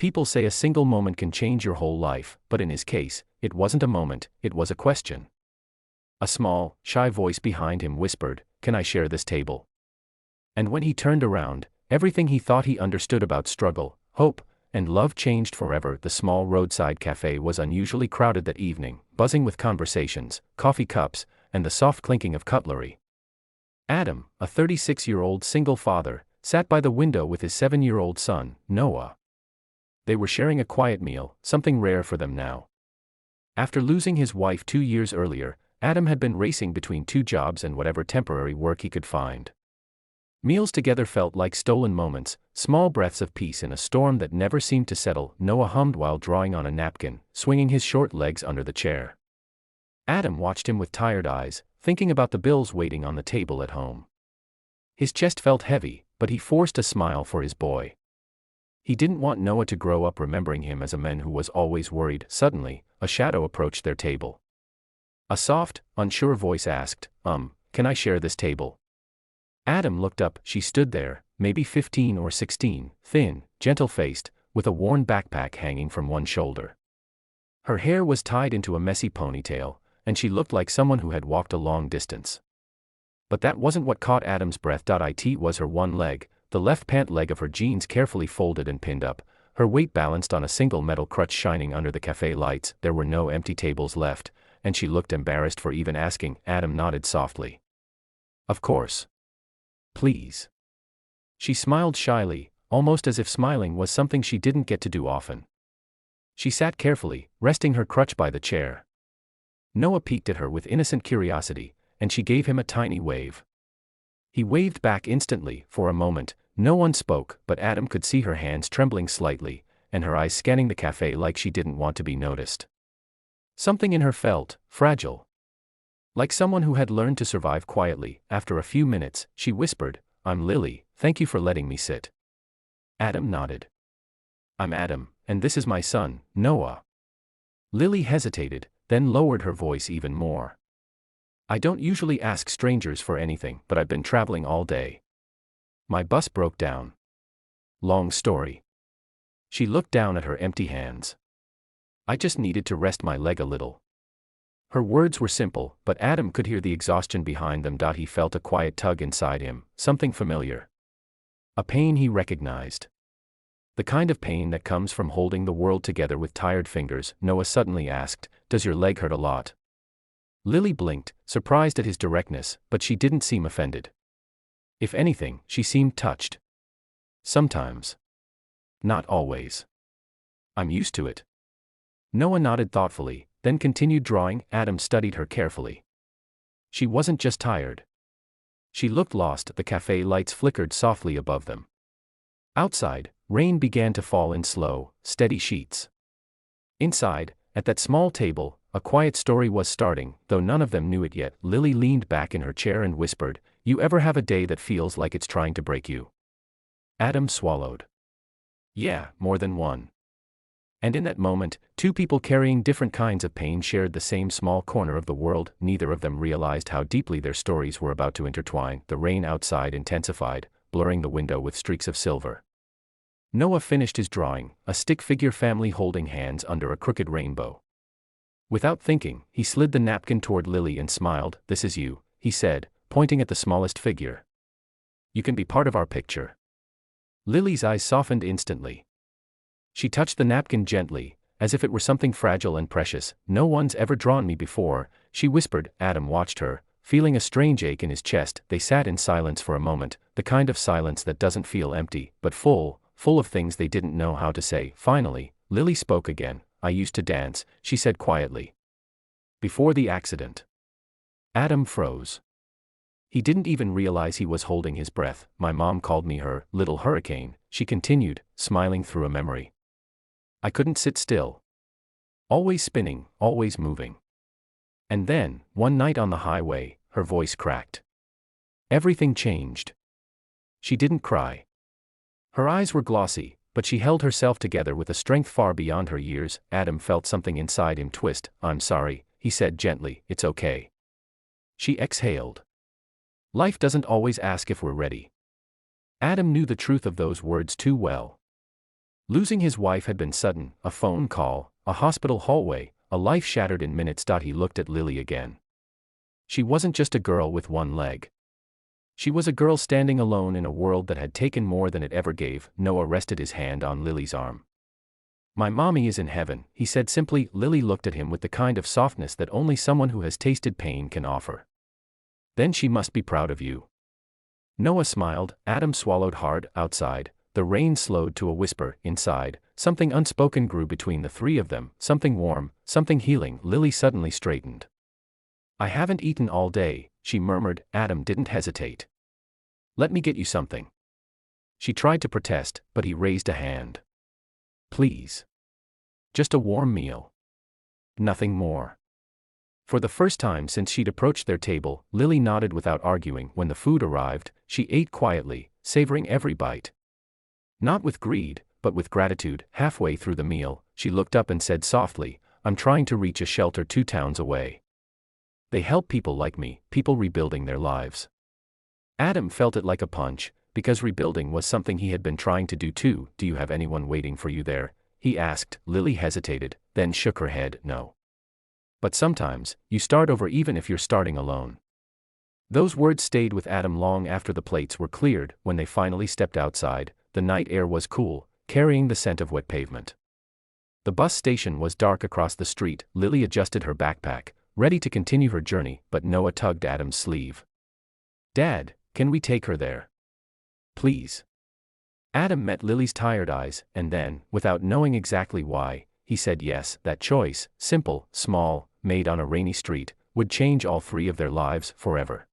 People say a single moment can change your whole life, but in his case, it wasn't a moment, it was a question. A small, shy voice behind him whispered, "Can I share this table?" And when he turned around, everything he thought he understood about struggle, hope, and love changed forever. The small roadside cafe was unusually crowded that evening, buzzing with conversations, coffee cups, and the soft clinking of cutlery. Adam, a 36-year-old single father, sat by the window with his 7-year-old son, Noah. They were sharing a quiet meal, something rare for them now. After losing his wife 2 years earlier, Adam had been racing between 2 jobs and whatever temporary work he could find. Meals together felt like stolen moments, small breaths of peace in a storm that never seemed to settle. Noah hummed while drawing on a napkin, swinging his short legs under the chair. Adam watched him with tired eyes, thinking about the bills waiting on the table at home. His chest felt heavy, but he forced a smile for his boy. He didn't want Noah to grow up remembering him as a man who was always worried. Suddenly, a shadow approached their table. A soft, unsure voice asked, "Can I share this table?" Adam looked up. She stood there, maybe 15 or 16, thin, gentle-faced, with a worn backpack hanging from one shoulder. Her hair was tied into a messy ponytail, and she looked like someone who had walked a long distance. But that wasn't what caught Adam's breath. It was her one leg, the left pant leg of her jeans carefully folded and pinned up, her weight balanced on a single metal crutch shining under the cafe lights. There were no empty tables left, and she looked embarrassed for even asking. Adam nodded softly. "Of course. Please." She smiled shyly, almost as if smiling was something she didn't get to do often. She sat carefully, resting her crutch by the chair. Noah peeked at her with innocent curiosity, and she gave him a tiny wave. He waved back instantly. For a moment, no one spoke, but Adam could see her hands trembling slightly, and her eyes scanning the cafe like she didn't want to be noticed. Something in her felt fragile. Like someone who had learned to survive quietly. After a few minutes, she whispered, "I'm Lily, thank you for letting me sit." Adam nodded. "I'm Adam, and this is my son, Noah." Lily hesitated, then lowered her voice even more. "I don't usually ask strangers for anything, but I've been traveling all day. My bus broke down. Long story." She looked down at her empty hands. "I just needed to rest my leg a little." Her words were simple, but Adam could hear the exhaustion behind them. He felt a quiet tug inside him, something familiar. A pain he recognized. The kind of pain that comes from holding the world together with tired fingers. Noah suddenly asked, "Does your leg hurt a lot?" Lily blinked, surprised at his directness, but she didn't seem offended. If anything, she seemed touched. "Sometimes. Not always. I'm used to it." Noah nodded thoughtfully, then continued drawing. Adam studied her carefully. She wasn't just tired. She looked lost. The cafe lights flickered softly above them. Outside, rain began to fall in slow, steady sheets. Inside, at that small table, a quiet story was starting, though none of them knew it yet. Lily leaned back in her chair and whispered, "You ever have a day that feels like it's trying to break you?" Adam swallowed. "Yeah, more than one." And in that moment, 2 people carrying different kinds of pain shared the same small corner of the world. Neither of them realized how deeply their stories were about to intertwine. The rain outside intensified, blurring the window with streaks of silver. Noah finished his drawing, a stick figure family holding hands under a crooked rainbow. Without thinking, he slid the napkin toward Lily and smiled. "This is you," he said, pointing at the smallest figure. "You can be part of our picture." Lily's eyes softened instantly. She touched the napkin gently, as if it were something fragile and precious. "No one's ever drawn me before," she whispered. Adam watched her, feeling a strange ache in his chest. They sat in silence for a moment, the kind of silence that doesn't feel empty, but full of things they didn't know how to say. Finally, Lily spoke again. "I used to dance," she said quietly. "Before the accident." Adam froze. He didn't even realize he was holding his breath. "My mom called me her little hurricane," she continued, smiling through a memory. "I couldn't sit still. Always spinning, always moving." And then, one night on the highway, her voice cracked. Everything changed. She didn't cry. Her eyes were glossy, but she held herself together with a strength far beyond her years. Adam felt something inside him twist. "I'm sorry," he said gently. "It's okay." She exhaled. Life doesn't always ask if we're ready. Adam knew the truth of those words too well. Losing his wife had been sudden, a phone call, a hospital hallway, a life shattered in minutes. He looked at Lily again. She wasn't just a girl with one leg. She was a girl standing alone in a world that had taken more than it ever gave. Noah rested his hand on Lily's arm. My mommy is in heaven, he said simply. Lily looked at him with the kind of softness that only someone who has tasted pain can offer. Then she must be proud of you. Noah smiled. Adam swallowed hard. Outside, the rain slowed to a whisper. Inside, something unspoken grew between the three of them, something warm, something healing. Lily suddenly straightened. I haven't eaten all day, she murmured. Adam didn't hesitate. Let me get you something. She tried to protest, but he raised a hand. Please. Just a warm meal. Nothing more. For the first time since she'd approached their table, Lily nodded without arguing. When the food arrived, she ate quietly, savoring every bite. Not with greed, but with gratitude. Halfway through the meal, she looked up and said softly, I'm trying to reach a shelter 2 towns away. They help people like me, people rebuilding their lives. Adam felt it like a punch, because rebuilding was something he had been trying to do too. Do you have anyone waiting for you there? He asked. Lily hesitated, then shook her head. No. But sometimes, you start over even if you're starting alone. Those words stayed with Adam long after the plates were cleared. When they finally stepped outside, the night air was cool, carrying the scent of wet pavement. The bus station was dark across the street. Lily adjusted her backpack, ready to continue her journey, but Noah tugged Adam's sleeve. Dad, can we take her there? Please. Adam met Lily's tired eyes, and then, without knowing exactly why, he said yes. That choice, simple, small, made on a rainy street, would change all 3 of their lives forever.